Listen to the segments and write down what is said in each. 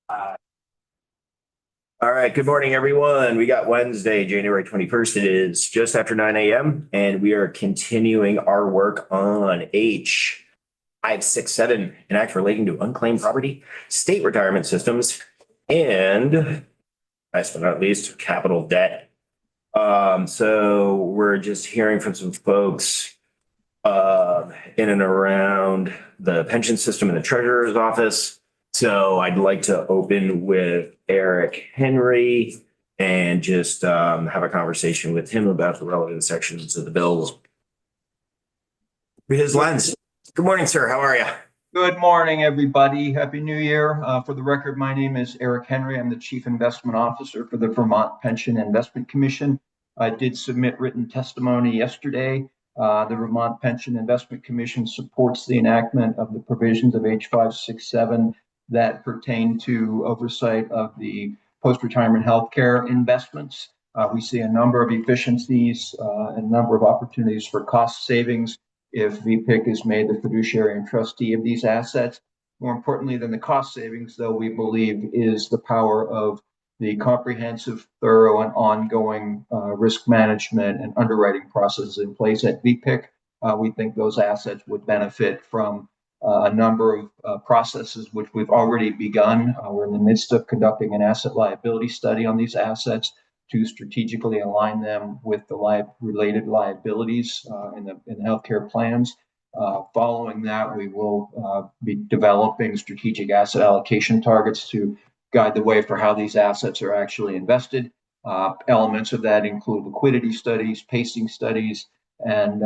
All right, good morning, everyone. We got Wednesday, January 21st. It is just after 9 a.m., and we are continuing our work on H567, an act relating to unclaimed property, state retirement systems, and last but not least, capital debt. So we're just hearing from some folks in and around the pension system in the treasurer's office. So I'd like to open with Eric Henry and just have a conversation with him about the relevant sections of the bills. His lens. Good morning, sir. How are you? Good morning, everybody. Happy New Year. For the record, my name is Eric Henry. I'm the Chief Investment Officer for the Vermont Pension Investment Commission. I did submit written testimony yesterday. The Vermont Pension Investment Commission supports the enactment of the provisions of H567 that pertain to oversight of the post-retirement healthcare investments. We see a number of efficiencies and a number of opportunities for cost savings if VPIC is made the fiduciary and trustee of these assets. More importantly than the cost savings, though, we believe is the power of the comprehensive, thorough, and ongoing risk management and underwriting processes in place at VPIC. We think those assets would benefit from a number of processes which we've already begun. We're in the midst of conducting an asset liability study on these assets to strategically align them with the related liabilities in the healthcare plans. Following that, we will be developing strategic asset allocation targets to guide the way for how these assets are actually invested. Elements of that include liquidity studies, pacing studies, and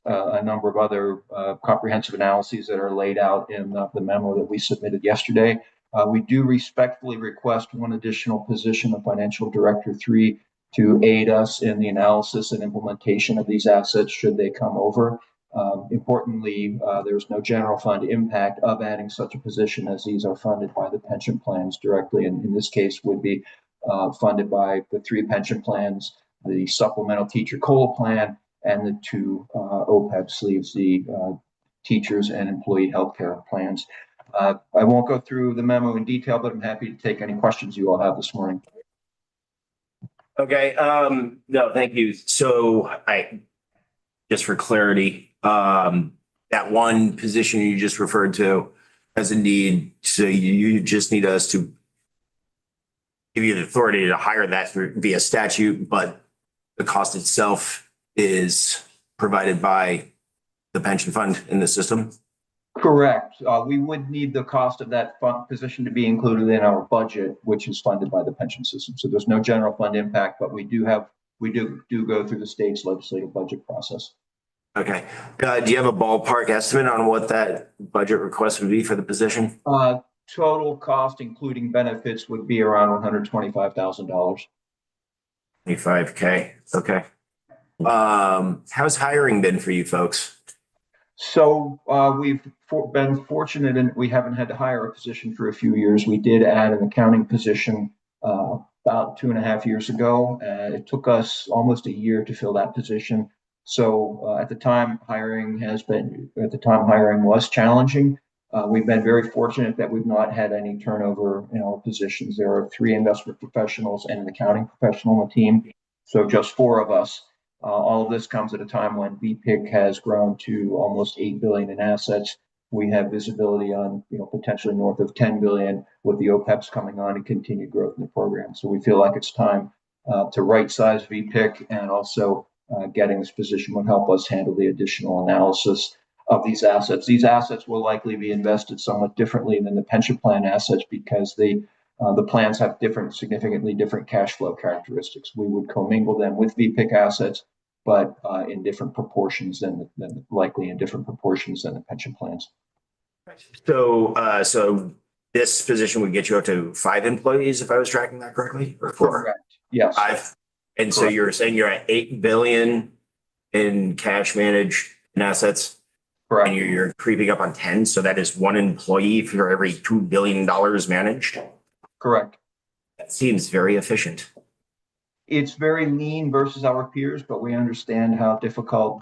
a number of other comprehensive analyses that are laid out in the memo that we submitted yesterday. We do respectfully request one additional position of Financial Director 3 to aid us in the analysis and implementation of these assets should they come over. Importantly, there's no general fund impact of adding such a position, as these are funded by the pension plans directly, and in this case would be funded by the 3 pension plans, the supplemental teacher COLA plan, and the 2 OPEB sleeves, the teachers and employee healthcare plans. I won't go through the memo in detail, but I'm happy to take any questions you all have this morning. Okay. No, thank you. So just for clarity, that one position you just referred to as a need, so you just need us to give you the authority to hire that via statute, but the cost itself is provided by the pension fund in the system? Correct. We would need the cost of that position to be included in our budget, which is funded by the pension system. So there's no general fund impact, but we do go through the state's legislative budget process. Okay. Do you have a ballpark estimate on what that budget request would be for the position? Total cost, including benefits, would be around $125,000. $25K. Okay. How's hiring been for you folks? So we've been fortunate in we haven't had to hire a position for a few years. We did add an accounting position about 2.5 years ago. It took us almost a year to fill that position. So at the time, hiring was challenging. We've been very fortunate that we've not had any turnover in our positions. There are 3 investment professionals and an accounting professional on the team, so just 4 of us. All of this comes at a time when VPIC has grown to almost $8 billion in assets. We have visibility on, potentially north of $10 billion with the OPEBs coming on and continued growth in the program. So we feel like it's time to right-size VPIC, and also getting this position would help us handle the additional analysis of these assets. These assets will likely be invested somewhat differently than the pension plan assets because the plans have significantly different cash flow characteristics. We would commingle them with VPIC assets, but in different proportions than the pension plans. So this position would get you up to 5 employees, if I was tracking that correctly, or 4? Correct. Yes. 5. And Correct. So you're saying you're at $8 billion in cash managed in assets? Correct. And you're creeping up on 10. So that is 1 employee for every $2 billion managed? Correct. That seems very efficient. It's very lean versus our peers, but we understand how difficult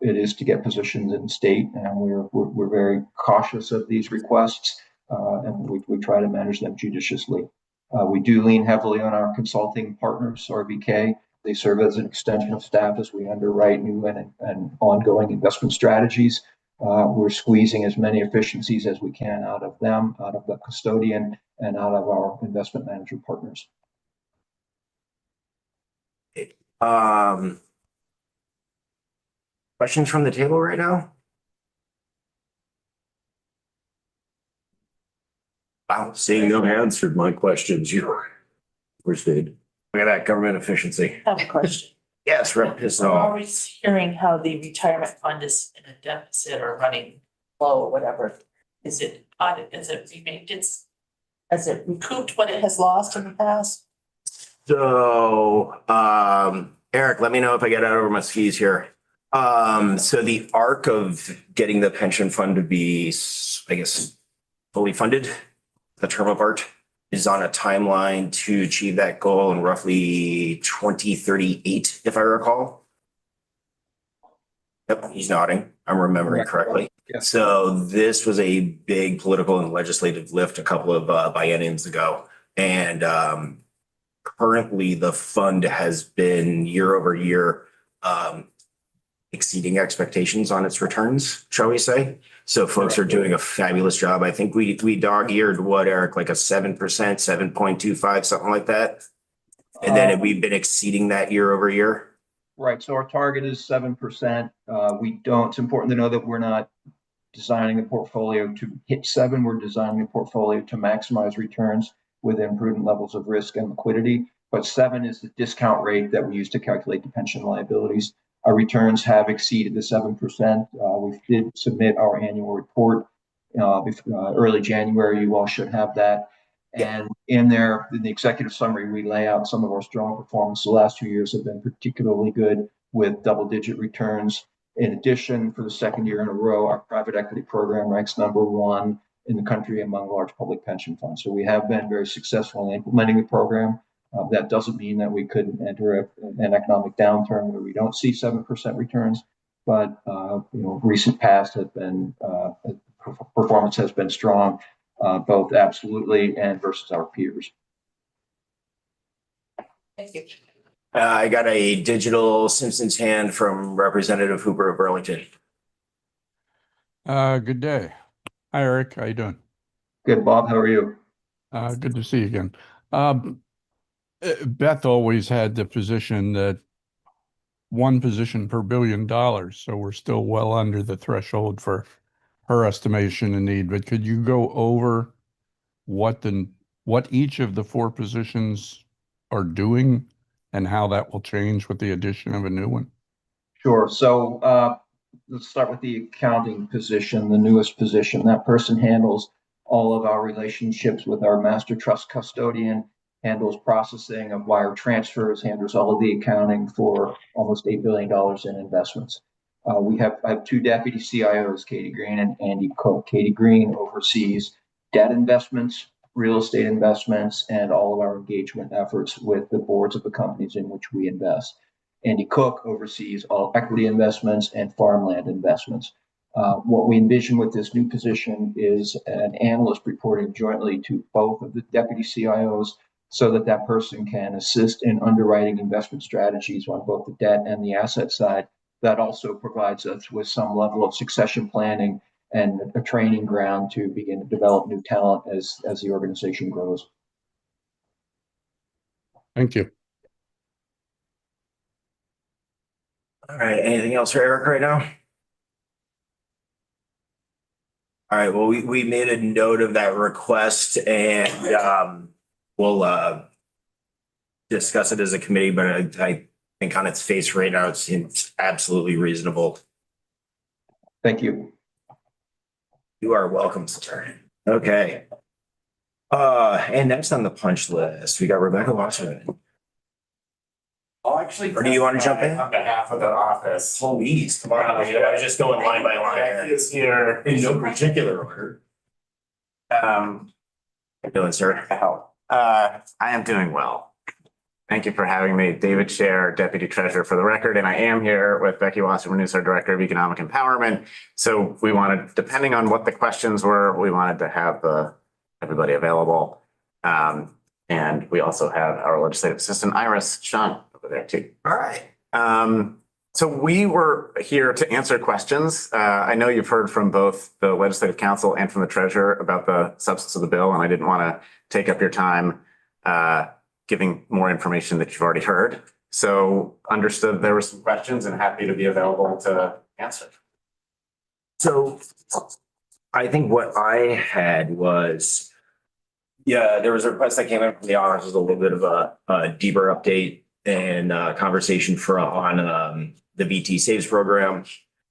it is to get positions in the state, and we're very cautious of these requests. and we try to manage them judiciously. We do lean heavily on our consulting partners, RBK. They serve as an extension of staff as we underwrite new and ongoing investment strategies. We're squeezing as many efficiencies as we can out of them, out of the custodian, and out of our investment manager partners. Questions from the table right now? Wow, seeing no answered my questions. You proceed. Look at that government efficiency. I have a question. Yes, Rep. We're Pistol. always hearing how the retirement fund is in a deficit or running low or whatever. Is it has it recouped what it has lost in the past? So, Eric, let me know if I get out over my skis here. So the arc of getting the pension fund to be, I guess, fully funded, the term of art, is on a timeline to achieve that goal in roughly 2038, if I recall. Yep, he's nodding. I'm remembering correctly. Yes. So this was a big political and legislative lift a couple of bienniums ago. And currently the fund has been year over year exceeding expectations on its returns, shall we say. So folks are doing a fabulous job. I think we dog-eared what, Eric, like a 7%, 7.25, something like that. And then we've been exceeding that year over year. Right. So our target is 7%. It's important to know that we're not designing a portfolio to hit 7. We're designing a portfolio to maximize returns within prudent levels of risk and liquidity. But 7 is the discount rate that we use to calculate the pension liabilities. Our returns have exceeded the 7%. We did submit our annual report early January. You all should have that. And in there, in the executive summary, we lay out some of our strong performance. The last 2 years have been particularly good with double-digit returns. In addition, for the second year in a row, our private equity program ranks #1 in the country among large public pension funds. So we have been very successful in implementing the program. That doesn't mean that we couldn't enter an economic downturn where we don't see 7% returns, but recent past has been performance has been strong, both absolutely and versus our peers. Thank you. I got a digital Simpsons hand from Representative Hooper of Burlington. Good day. Hi, Eric. How you doing? Good, Bob. How are you? Good to see you again. Beth always had the position that 1 position per $1 billion, so we're still well under the threshold for her estimation and need. But could you go over what each of the 4 positions are doing and how that will change with the addition of a new one? Sure. So let's start with the accounting position, the newest position. That person handles all of our relationships with our master trust custodian, handles processing of wire transfers, handles all of the accounting for almost $8 billion in investments. I have 2 deputy CIOs, Katie Green and Andy Cook. Katie Green oversees debt investments, real estate investments, and all of our engagement efforts with the boards of the companies in which we invest. Andy Cook oversees all equity investments and farmland investments. What we envision with this new position is an analyst reporting jointly to both of the deputy CIOs so that person can assist in underwriting investment strategies on both the debt and the asset side. That also provides us with some level of succession planning and a training ground to begin to develop new talent as the organization grows. Thank you. All right. Anything else for Eric right now? All right. Well, we made a note of that request and we'll discuss it as a committee, but I think on its face right now, it seems absolutely reasonable. Thank you. You are welcome, sir. Okay. And next on the punch list, we got Rebecca Wasserman. I'll actually. Or do you want to jump in? On behalf of the office. Please, come on. I was just going line by line. Is here. In no particular order. How you doing, sir? I am doing well. Thank you for having me. David Scher, Deputy Treasurer for the record, and I am here with Becky Wasserman, who's our Director of Economic Empowerment. So we wanted, depending on what the questions were, we wanted to have the everybody available. And we also have our legislative assistant, Iris Sean, over there too. All right. So we were here to answer questions. I know you've heard from both the legislative council and from the treasurer about the substance of the bill, and I didn't want to take up your time giving more information that you've already heard. So understood there were some questions and happy to be available to answer. So I think what I had was, yeah, there was a request that came in from the office, was a little bit of a deeper update and conversation on the VT Saves program.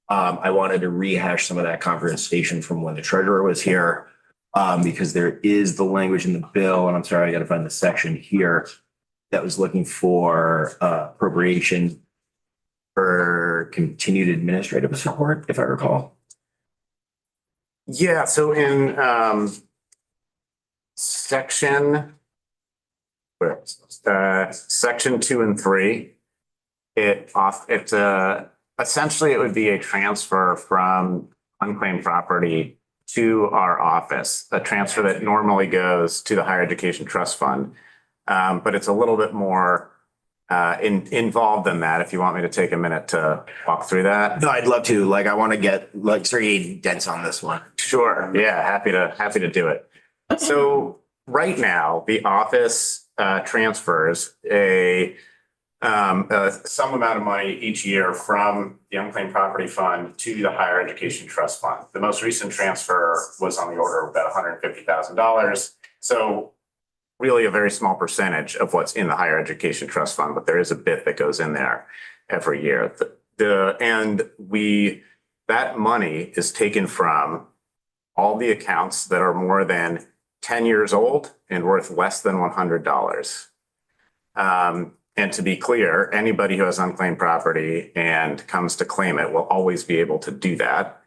I wanted to rehash some of that conversation from when the treasurer was here, because there is the language in the bill, and I'm sorry, I got to find the section here that was looking for appropriation for continued administrative support, if I recall. Yeah, so in section 2 and 3, essentially it would be a transfer from unclaimed property to our office, a transfer that normally goes to the Higher Education Trust Fund. But it's a little bit more involved than that, if you want me to take a minute to walk through that. No, I'd love to. Like, I want to get like 3 dents on this one. Sure. Yeah, happy to do it. So right now, the office transfers a some amount of money each year from the unclaimed property fund to the Higher Education Trust Fund. The most recent transfer was on the order of about $150,000. So really a very small percentage of what's in the Higher Education Trust Fund, but there is a bit that goes in there every year. That money is taken from all the accounts that are more than 10 years old and worth less than $100. And to be clear, anybody who has unclaimed property and comes to claim it will always be able to do that.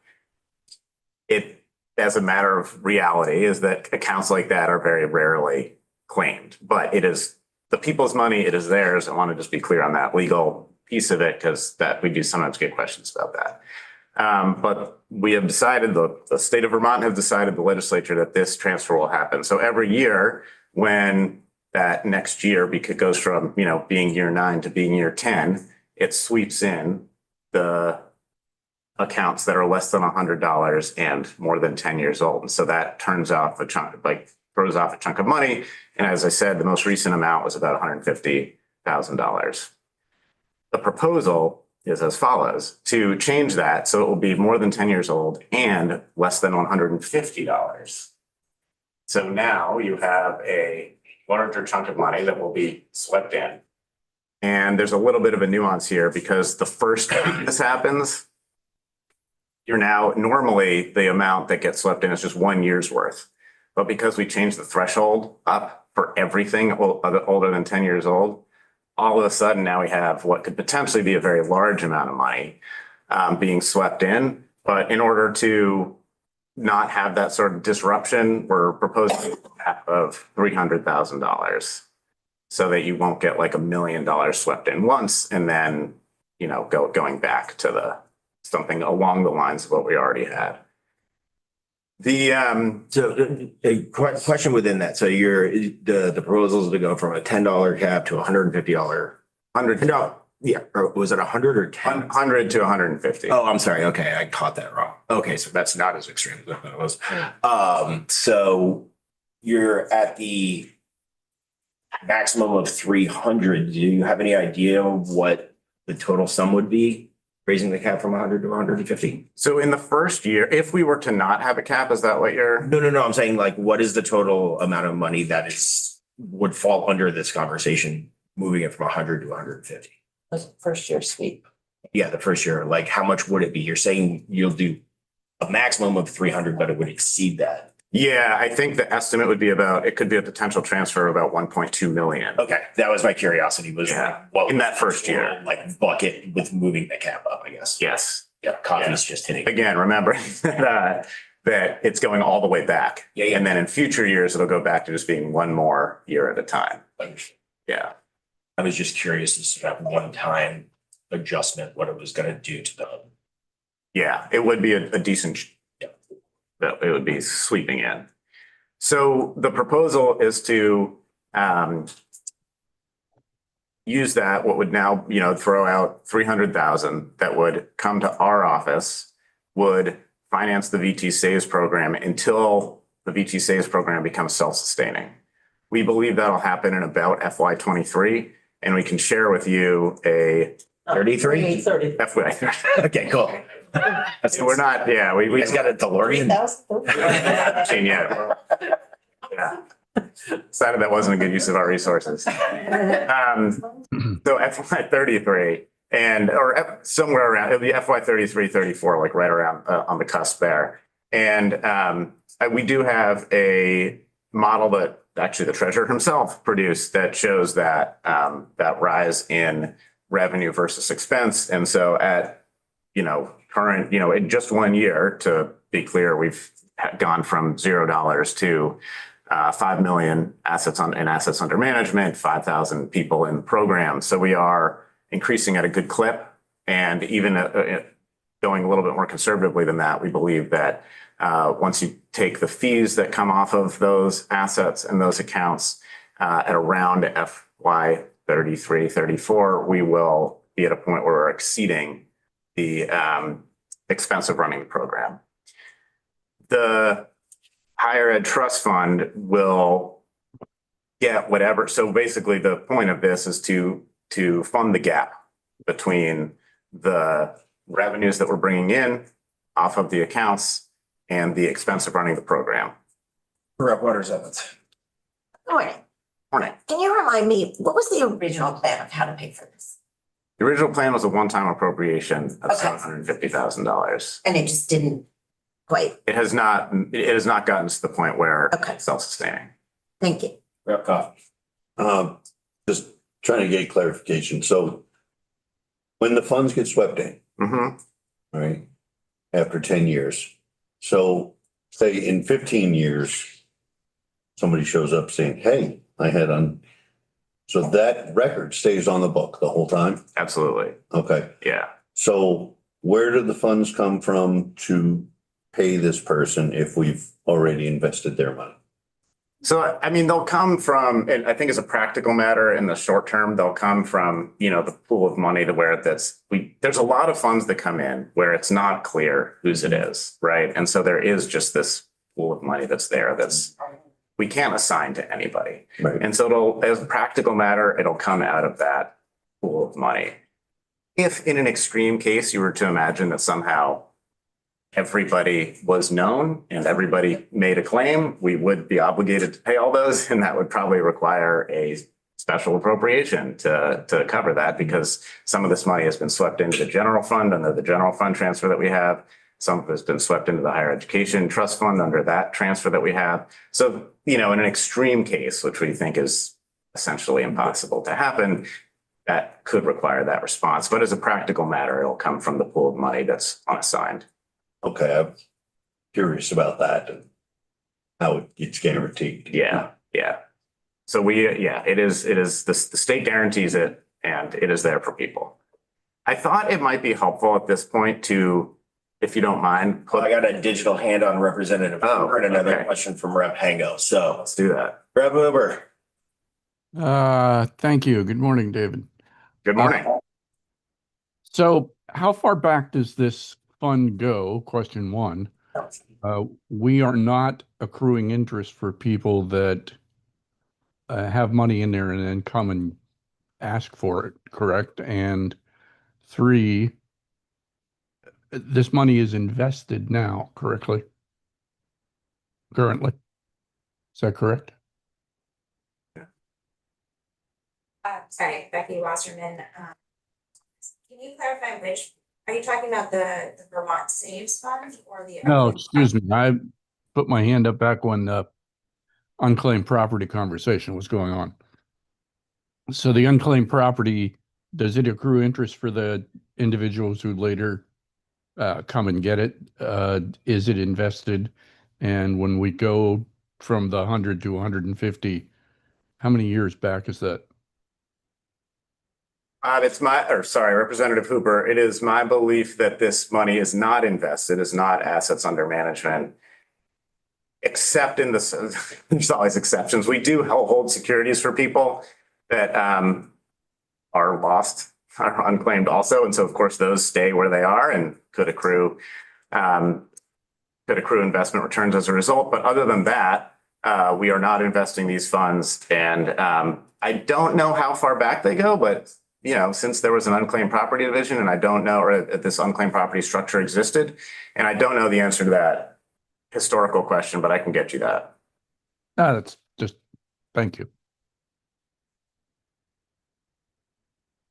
It, as a matter of reality, is that accounts like that are very rarely claimed, but it is the people's money, it is theirs. I want to just be clear on that legal piece of it, because that we do sometimes get questions about that. But we have decided, the state of Vermont have decided, the legislature, that this transfer will happen. So every year, when that next year goes from, being year 9 to being year 10, it sweeps in the accounts that are less than $100 and more than 10 years old. And so that throws off a chunk of money. And as I said, the most recent amount was about $150,000. The proposal is as follows: to change that so it will be more than 10 years old and less than $150. So now you have a larger chunk of money that will be swept in. And there's a little bit of a nuance here, because the first time this happens, normally the amount that gets swept in is just 1 year's worth. But because we changed the threshold up for everything older than 10 years old, all of a sudden now we have what could potentially be a very large amount of money being swept in. But in order to not have that sort of disruption, we're proposing a cap of $300,000 so that you won't get like $1 million swept in once and then, going back to something along the lines of what we already had. So a question within that. So the proposals to go from a $10 cap to $150. $100. Yeah. Or was it 100 or 10? 100 to 150. Oh, I'm sorry. Okay. I caught that wrong. Okay. So that's not as extreme as I thought it was. So you're at the maximum of 300. Do you have any idea what the total sum would be, raising the cap from 100 to 150? So in the first year, if we were to not have a cap, is that what you're? No. I'm saying, like, what is the total amount of money that would fall under this conversation, moving it from 100 to 150? The first year sweep. Yeah, the first year. Like, how much would it be? You're saying you'll do a maximum of 300, but it would exceed that. Yeah, I think the estimate would be it could be a potential transfer of about 1.2 million. Okay, that was my curiosity, was what in that first year, like bucket with moving the cap up, I guess. Yes. Yeah, coffee's just hitting. Again, remember that it's going all the way back. Yeah. And then in future years, it'll go back to just being one more year at a time. Yeah. I was just curious as to that one-time adjustment, what it was going to do to them. Yeah, it would be a decent, it would be sweeping in. So the proposal is to use that, what would now, throw out 300,000 that would come to our office, would finance the VT Saves program until the VT Saves program becomes self-sustaining. We believe that'll happen in about FY23, and we can share with you a 33? 30. FY. Okay, cool. So we're not, yeah, we You guys got a DeLorean? 3,000? yeah. Yeah. Decided that wasn't a good use of our resources. So FY33 or somewhere around, it'll be FY33, 34, like right around on the cusp there. And we do have a model that actually the treasurer himself produced that shows that that rise in revenue versus expense. And so at, current, in just 1 year, to be clear, we've gone from $0 to 5 million assets under management, 5,000 people in the program. So we are increasing at a good clip. And even going a little bit more conservatively than that, we believe that once you take the fees that come off of those assets and those accounts at around FY 33, 34, we will be at a point where we're exceeding the expense of running the program. The higher ed trust fund will get whatever. So basically the point of this is to fund the gap between the revenues that we're bringing in off of the accounts and the expense of running the program. Rep Waters Evans. Morning. Morning. Can you remind me, what was the original plan of how to pay for this? The original plan was a one-time appropriation of Okay. $750,000. And it just didn't quite, It has not gotten to the point where Okay. it's self-sustaining. thank you. Rep Coffee. Just trying to get clarification. So when the funds get swept in, Mhm. right, after 10 years, so say in 15 years, somebody shows up saying, hey, so that record stays on the book the whole time? Absolutely. Okay. Yeah. So where do the funds come from to pay this person if we've already invested their money? So, I mean, they'll come from, and I think as a practical matter in the short term, they'll come from, the pool of money to where there's a lot of funds that come in where it's not clear whose it is, right? And so there is just this pool of money that's there we can't assign to anybody. Right. And so as a practical matter, it'll come out of that pool of money. If in an extreme case, you were to imagine that somehow everybody was known and everybody made a claim, we would be obligated to pay all those. And that would probably require a special appropriation to cover that, because some of this money has been swept into the general fund under the general fund transfer that we have. Some of it's been swept into the higher education trust fund under that transfer that we have. So, in an extreme case, which we think is essentially impossible to happen, that could require that response. But as a practical matter, it'll come from the pool of money that's unassigned. Okay, I'm curious about that and how it's guaranteed. Yeah. So it is, the state guarantees it and it is there for people. I thought it might be helpful at this point to, if you don't mind, I got a digital hand on Representative Hoover and another okay. question from Rep Hango. So Let's do that. Rep Hoover. Thank you. Good morning, David. Good morning. So how far back does this fund go? Question one. We are not accruing interest for people that have money in there and then come and ask for it, correct? And three, this money is invested now, correctly? Currently? Is that correct? Sorry, Becky Wasserman. Can you clarify are you talking about the Vermont Saves Fund or the? No, excuse me. I put my hand up back when the unclaimed property conversation was going on. So the unclaimed property, does it accrue interest for the individuals who later come and get it? Is it invested? And when we go from the 100 to 150, how many years back is that? Representative Hooper, it is my belief that this money is not invested, is not assets under management. except in this, there's always exceptions. We do hold securities for people that are lost, are unclaimed also. And so of course those stay where they are and could accrue investment returns as a result. But other than that, we are not investing these funds. And I don't know how far back they go, but since there was an unclaimed property division and I don't know, or this unclaimed property structure existed, and I don't know the answer to that historical question, but I can get you that. No, that's just, thank you.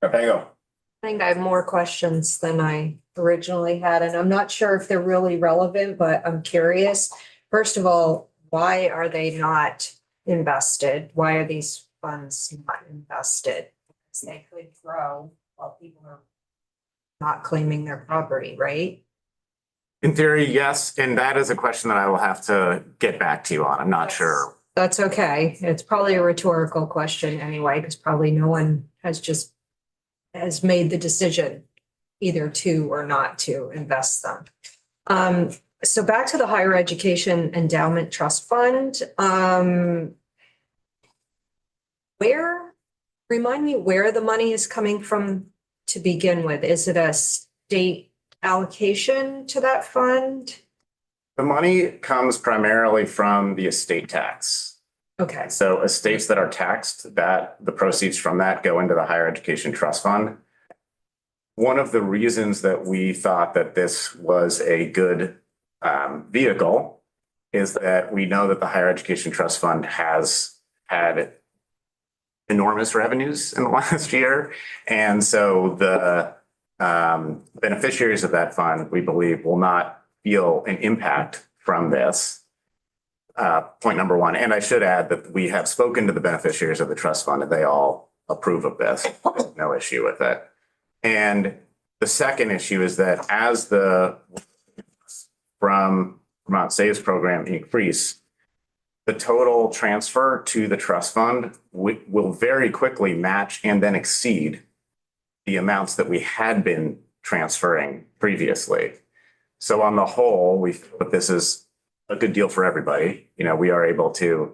Rapago. I think I have more questions than I originally had, and I'm not sure if they're really relevant, but I'm curious. First of all, why are they not invested? Why are these funds not invested? Because they could grow while people are not claiming their property, right? In theory, yes. And that is a question that I will have to get back to you on. I'm not sure. That's okay. It's probably a rhetorical question anyway, because probably no one has made the decision either to or not to invest them. So back to the Higher Education Endowment Trust Fund. Remind me where the money is coming from to begin with. Is it a state allocation to that fund? The money comes primarily from the estate tax. Okay, So estates that are taxed, that the proceeds from that go into the Higher Education Trust Fund. One of the reasons that we thought that this was a good vehicle is that we know that the Higher Education Trust Fund has had enormous revenues in the last year. And so the beneficiaries of that fund, we believe, will not feel an impact from this. Point number one. And I should add that we have spoken to the beneficiaries of the trust fund and they all approve of this. No issue with it. And the second issue is that as the from Vermont Saves program increase, the total transfer to the trust fund will very quickly match and then exceed the amounts that we had been transferring previously. So on the whole, we feel that this is a good deal for everybody. We are able to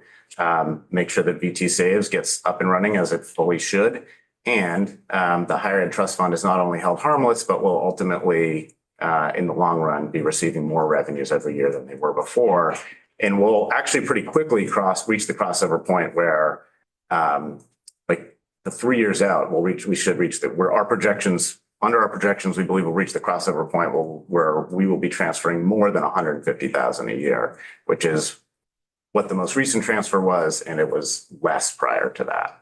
make sure that VT Saves gets up and running as it fully should. And the Higher Ed Trust Fund is not only held harmless, but will ultimately, in the long run, be receiving more revenues every year than they were before. And we'll actually pretty quickly reach the crossover point where, like the 3 years out, we should reach where under our projections, we believe we'll reach the crossover point where we will be transferring more than 150,000 a year, which is what the most recent transfer was, and it was less prior to that.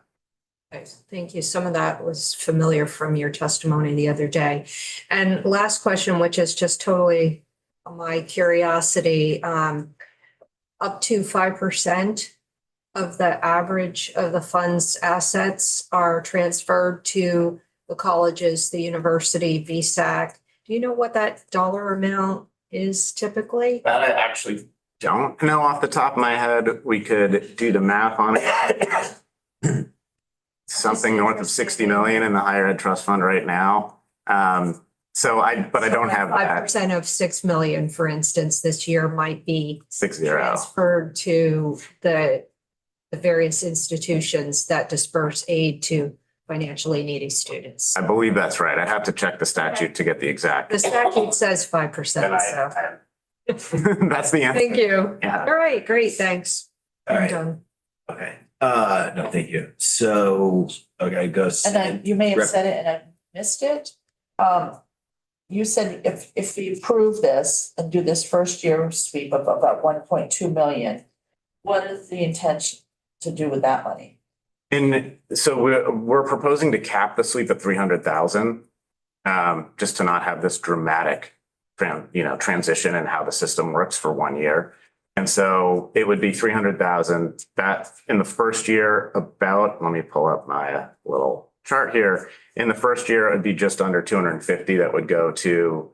thank you. Some of that was familiar from your testimony the other day. And last question, which is just totally my curiosity, up to 5% of the average of the fund's assets are transferred to the colleges, the university, VSAC. Do you know what that dollar amount is typically? That I actually don't know off the top of my head. We could do the math on it. Something north of 60 million in the Higher Ed Trust Fund right now. But I don't have that. 5% of 6 million, for instance, this year might be 60. transferred to the various institutions that disperse aid to financially needy students. I believe that's right. I'd have to check the statute to get the exact. The statute says 5%, so. That's the answer. Thank you. Yeah. All right, great, thanks. All I'm right. done. Okay. No, thank you. So, okay, Gus. And then you may have said it and I missed it. You said if we approve this and do this first year sweep of about 1.2 million, what is the intention to do with that money? And so we're proposing to cap the sweep at 300,000, just to not have this dramatic, transition in how the system works for 1 year. And so it would be 300,000 that in the first year let me pull up my little chart here. In the first year, it'd be just under 250 that would go to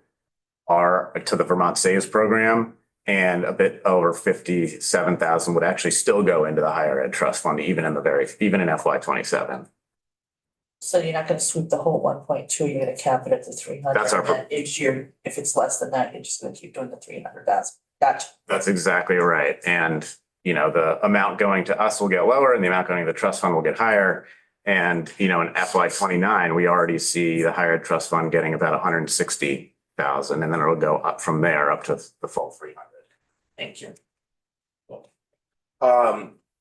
the Vermont Saves program. And a bit over 57,000 would actually still go into the Higher Ed Trust Fund, even in FY27. So you're not gonna sweep the whole 1.2, you're gonna cap it at the 300. That's our And then each year, if it's less than that, you're just gonna keep doing the 300,000. Gotcha. That's exactly right. And, you know, the amount going to us will get lower and the amount going to the trust fund will get higher. And, you know, in FY 29, we already see the higher trust fund getting about 160,000, and then it'll go up from there up to the full 300. Thank you.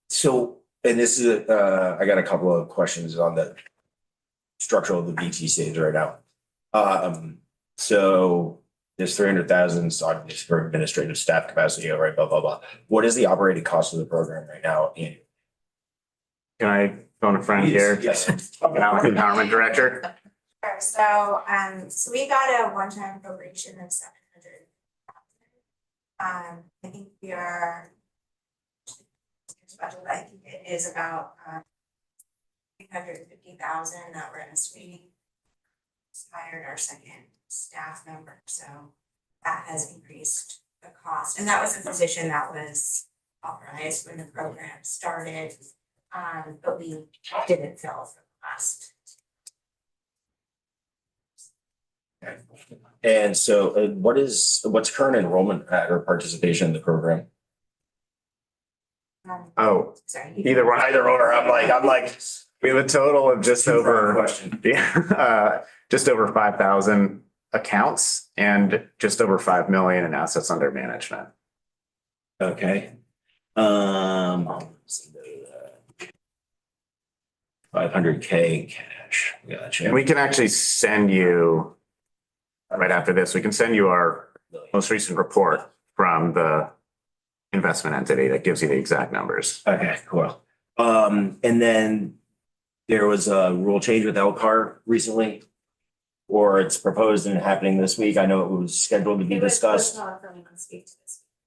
So, and this is, I got a couple of questions on the structure of the BT stage right now. So there's 300,000 obviously for administrative staff capacity, right, blah, blah, blah. What is the operating cost of the program right now? Can I phone a friend here? Yes. Economic Empowerment Director. Sure, so, so we got a one-time appropriation of 700. I think we are. Budget, I think it is about 350,000 that we're estimating. Just hired our second staff member, so that has increased the cost, and that was a position that was authorized when the program started, but we didn't fill for the last. And so what's current enrollment at or participation in the program? Oh, Sorry. either one. Either or, I'm like, We have a total of just over, question. just over 5,000 accounts and just over 5 million in assets under management. Okay. 500K cash. Gotcha. And we can actually send you, right after this, we can send you our most recent report from the investment entity that gives you the exact numbers. Okay, cool. And then there was a rule change with Elcar recently, or it's proposed and happening this week. I know it was scheduled to be discussed.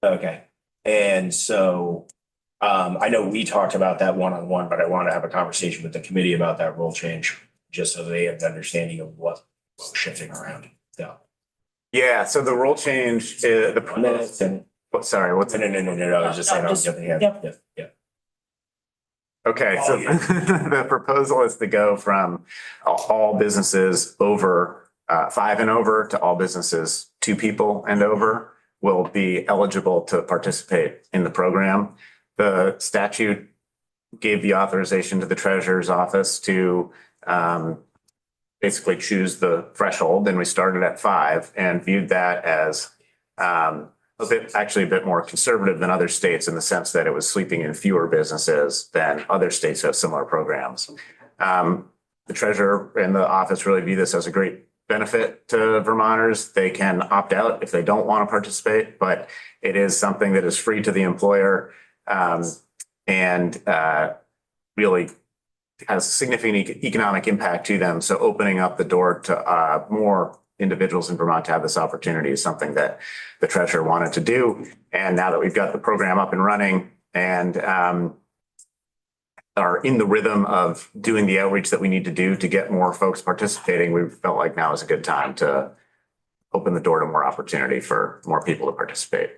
Okay, and so I know we talked about that one-on-one, but I want to have a conversation with the committee about that rule change, just so they have the understanding of what's shifting around. So. Yeah, so the rule change, sorry, what's No, I was just saying. Yeah. Okay, so the proposal is to go from all businesses over 5 and over to all businesses 2 people and over will be eligible to participate in the program. The statute gave the authorization to the treasurer's office to basically choose the threshold, and we started at 5 and viewed that as actually a bit more conservative than other states in the sense that it was sweeping in fewer businesses than other states who have similar programs. The treasurer and the office really view this as a great benefit to Vermonters. They can opt out if they don't want to participate, but it is something that is free to the employer and really has significant economic impact to them. So opening up the door to more individuals in Vermont to have this opportunity is something that the treasurer wanted to do. And now that we've got the program up and running and are in the rhythm of doing the outreach that we need to do to get more folks participating, we felt like now is a good time to open the door to more opportunity for more people to participate.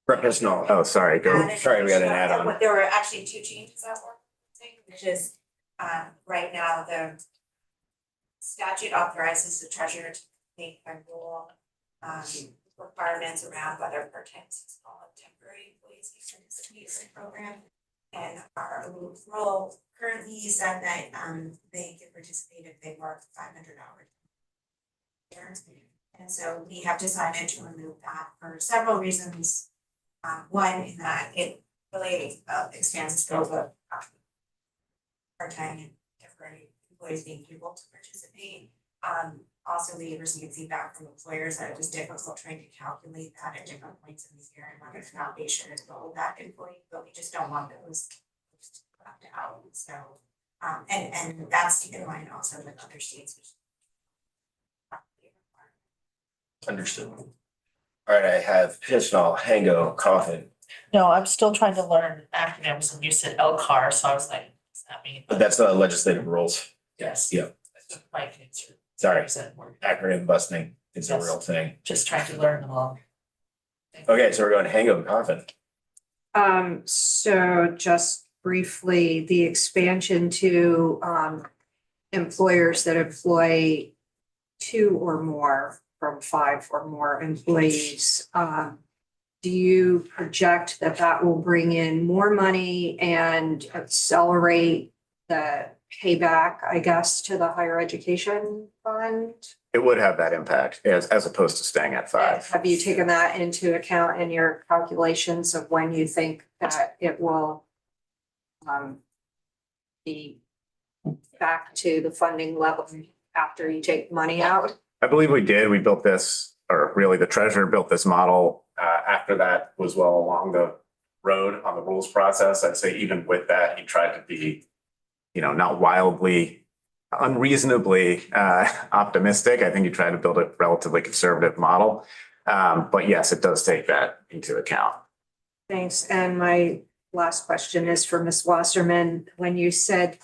Oh, sorry. Sorry, we got an add-on. There were actually 2 changes that were, which is right now the statute authorizes the treasurer to make by rule requirements around whether part-time or temporary employees can participate in the program. And our rule currently said that they can participate if they work 500 hours. And so we have decided to remove that for several reasons. One, in that it really expands the scope of part-time and temporary employees being able to participate. Also, we received feedback from employers that it was difficult trying to calculate that at different points in the year and whether or not they should enroll that employee, but we just don't want those left out. So, and that's in line also with other states. Understood. All right, I have Pisnall, Hango, Coffin, No, I'm still trying to learn acronyms and you said LCAR, so I was like, what's that mean? but that's the legislative rules. Yes. Yeah. My kids Sorry, are acronym busting. It's a Yes. real thing. just trying to learn them all. Okay, so we're going Hango, Coffin. So just briefly, the expansion to employers that employ 2 or more from 5 or more employees. Do you project that that will bring in more money and accelerate the payback, I guess, to the higher education fund? It would have that impact as opposed to staying at 5. Have you taken that into account in your calculations of when you think that it will be back to the funding level after you take money out? I believe we did. We built this, or really the treasurer built this model after that was well along the road on the rules process. I'd say even with that, he tried to be, not wildly, unreasonably optimistic. I think he tried to build a relatively conservative model. But yes, it does take that into account. Thanks. And my last question is for Ms. Wasserman. When you said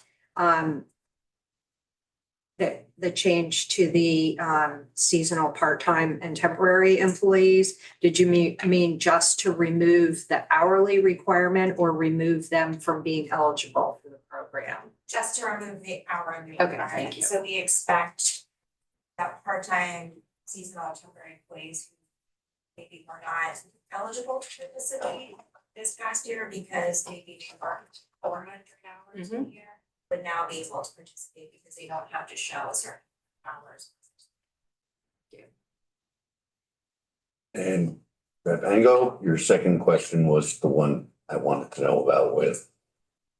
that the change to the seasonal, part-time and temporary employees, did you mean just to remove the hourly requirement or remove them from being eligible for the program? Just to remove the hourly Okay, requirement. thank you. So we expect that part-time seasonal temporary employees who maybe were not eligible to participate this past year because maybe they worked 400 hours a year, would now be able to participate because they don't have to show certain hours. And Rep. Ango, your second question was the one I wanted to know about with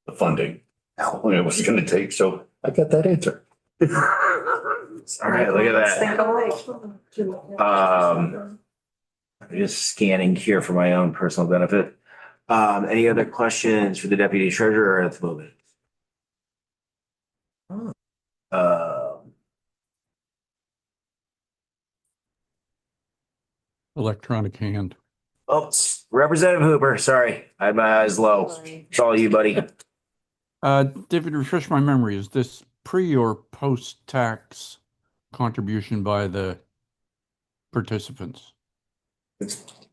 the funding, how long it was gonna take, so I got that answer. All right, look at that. Think alike. I'm just scanning here for my own personal benefit. Any other questions for the deputy treasurer at the moment? Electronic hand. Oh, Representative Hooper, sorry, I had my eyes low. It's all you, buddy. David, refresh my memory. Is this pre or post-tax contribution by the participants?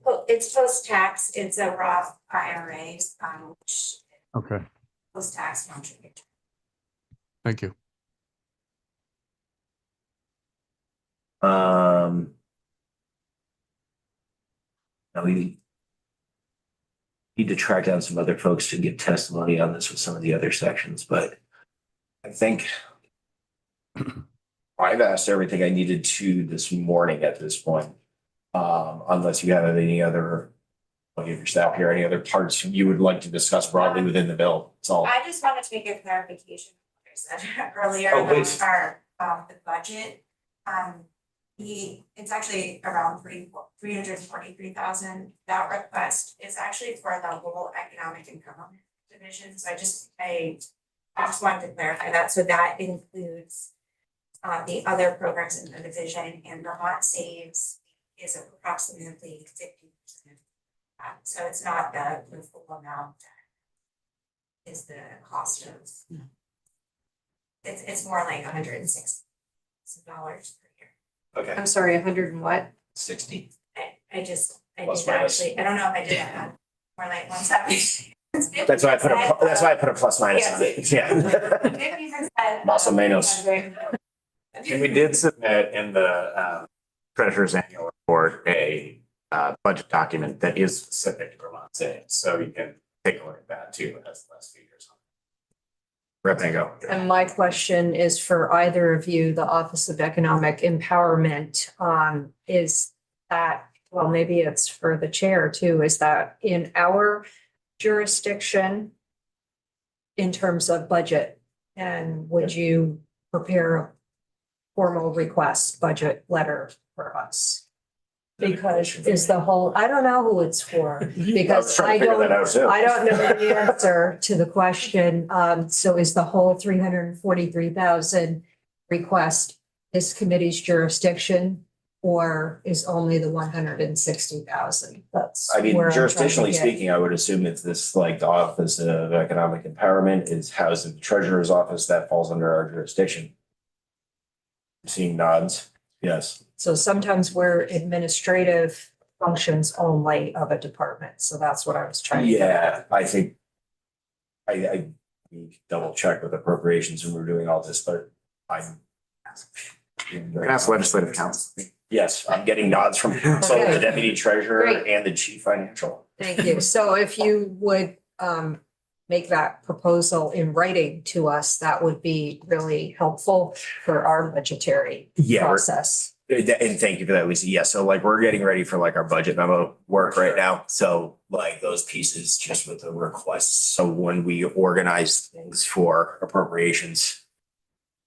Well, it's post-tax, it's a Roth IRA, which Okay, post-tax contribution. thank you. Now we need to track down some other folks to give testimony on this with some of the other sections, but I think I've asked everything I needed to this morning at this point. Unless you have any other, I'll give your staff here, any other parts you would like to discuss broadly within the bill. It's all. I just wanted to make a clarification on what I said earlier Oh, please. about the budget. It's actually around 343,000. That request is actually for the Lowell Economic Empowerment Division. So I just wanted to clarify that. So that includes the other programs in the division, and Vermont Saves is approximately 50%. So it's not the full amount that is the cost of. It's more like $106 per year. Okay. I'm sorry, 100 and what? 60. I did Plus minus. actually, I don't know if I did that, more like 170. That's why I put a plus minus on it. Yeah. 50%. Muscle menos. And we did submit in the treasurer's annual report a budget document that is specific to Vermont Saves. So you can take a look at that too as the last few years. Rep. Ango. And my question is for either of you, the Office of Economic Empowerment, is that, well, maybe it's for the chair too, is that in our jurisdiction in terms of budget? And would you prepare a formal request budget letter for us? Because is the whole, I don't know who it's for, because I don't know the answer to the question. So is the whole 343,000 request this committee's jurisdiction, or is only the 160,000? That's. I mean, where I'm trying to jurisdictionally get. speaking, I would assume it's this, like, the Office of Economic Empowerment is housed in the treasurer's office that falls under our jurisdiction. Seeing nods, yes. So sometimes we're administrative functions only of a department. So that's what I was trying to get at. Yeah, I think I need to double check with appropriations when we're doing all this, but I'm. You can ask legislative council. Yes, I'm getting nods from council, the Okay. deputy treasurer Great. and the chief financial. Thank you. So if you would make that proposal in writing to us, that would be really helpful for our budgetary Yeah, process. and thank you for that, Lisa. Yeah, so like we're getting ready for like our budget memo work right now. So like those pieces just with the requests. So when we organize things for appropriations.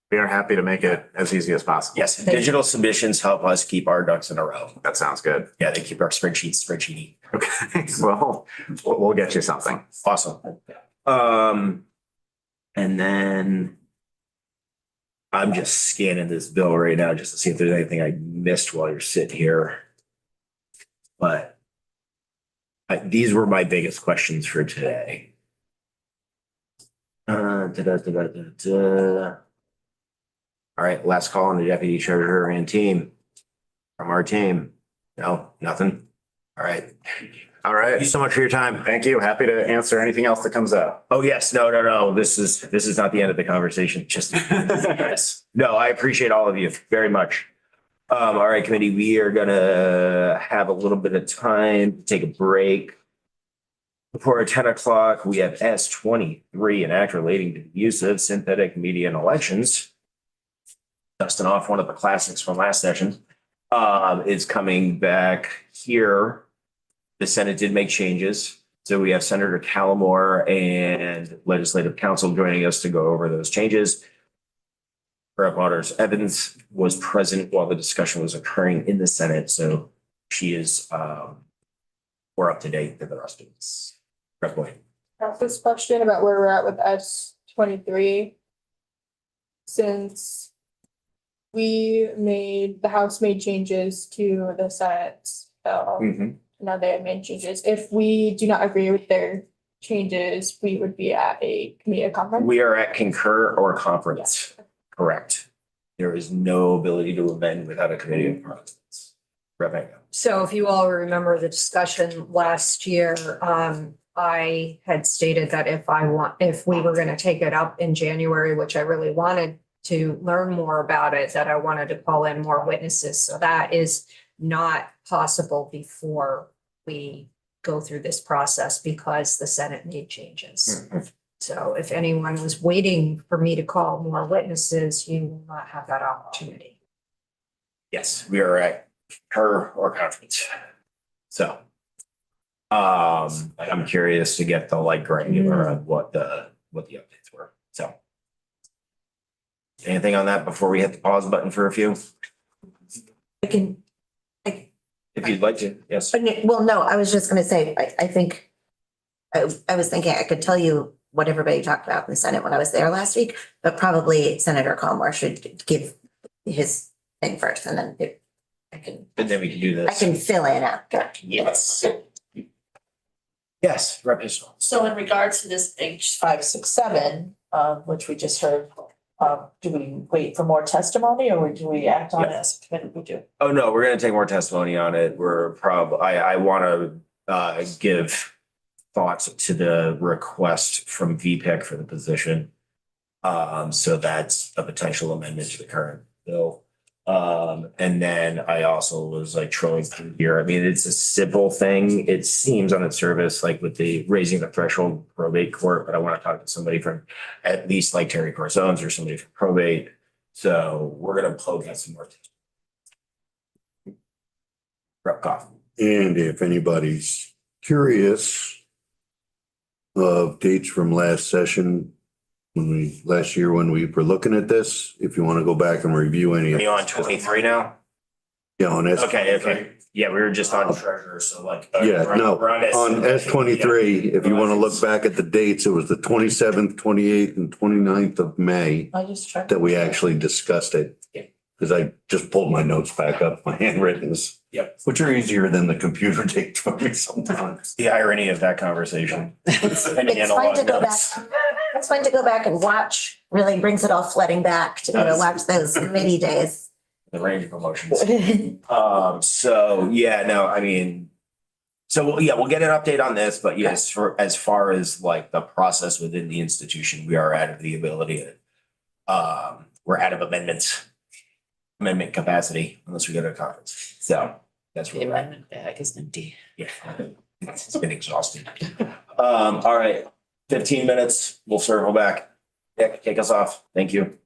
We are happy to make it as easy as possible. Yes, Thank you. digital submissions help us keep our ducks in a row. That sounds good. Yeah, they keep our spreadsheety. Okay, well, we'll get you something. Awesome. And then I'm just scanning this bill right now just to see if there's anything I missed while you're sitting here. But these were my biggest questions for today. All right, last call on the deputy treasurer and team from our team. No, nothing. All right. All Thank you right. so much for your time. Thank you. Happy to answer anything else that comes up. Oh, yes. No. This is not the end of the conversation. Just, yes. No, I appreciate all of you very much. All right, committee, we are gonna have a little bit of time to take a break. Before 10 o'clock, we have S23, an act relating to the use of synthetic media in elections. Dusting off one of the classics from last session. Is coming back here. The Senate did make changes. So we have Senator Callamore and Legislative Council joining us to go over those changes. Rep. Waters Evans was present while the discussion was occurring in the Senate, so she is more up to date than the rest of us. Rep. Boyd. Ask this question about where we're at with S23. Since the House made changes to the Senate bill. Now they have made changes. If we do not agree with their changes, we would be at a committee conference. We are at concur or conference. Correct. There is no ability to amend without a committee of conference. Rebecca. So if you all remember the discussion last year, I had stated that if we were going to take it up in January, which I really wanted to learn more about it, that I wanted to call in more witnesses. So that is not possible before we go through this process because the Senate made changes. So if anyone was waiting for me to call more witnesses, you will not have that opportunity. Yes, we are at concur or conference. So I'm curious to get the like granular of what the updates were. So anything on that before we hit the pause button for a few? If you'd like to, yes. Well, no, I was just gonna say, I think, I was thinking I could tell you what everybody talked about in the Senate when I was there last week, but probably Senator Calmore should give his thing first and then And then we can do I this. can fill in after. Yes. Yes, Rep. Pistol. So in regards to this H567, which we just heard, do we wait for more testimony or do we act on it as a committee? We do. Oh, no, we're gonna take more testimony on it. I wanna give thoughts to the request from VPIC for the position. So that's a potential amendment to the current bill. And then I also was like trolling through here. I mean, it's a simple thing. It seems on its surface, like with the raising the threshold probate court, but I want to talk to somebody from at least like Terry Corzones or somebody from probate. So we're gonna poke at some more. Rep. Goff. And if anybody's curious of dates from last session, last year when we were looking at this, if you want to go back and review any. Are you on 23 now? Yeah, on S. Okay. Yeah, we were just on treasurer, so like. Yeah, no, we're on S23, if you want to look back at the dates, it was the 27th, 28th and 29th of May I just checked. that we actually discussed it. Yeah. Because I just pulled my notes back up, my handwrittens. Yep. Which are easier than the computer dates for me sometimes. The irony of that conversation. It's fun to go back and watch, really brings it all flooding back to watch those committee days. The range of emotions. So, yeah, no, I mean, so, yeah, we'll get an update on this, but yes, for as far as like the process within the institution, we are out of the ability to, we're out of amendments. amendment capacity unless we go to a conference. So that's The where we're at. amendment bag is empty. Yeah, it's been exhausting. All right, 15 minutes. We'll circle back. Nick, kick us off. Thank you.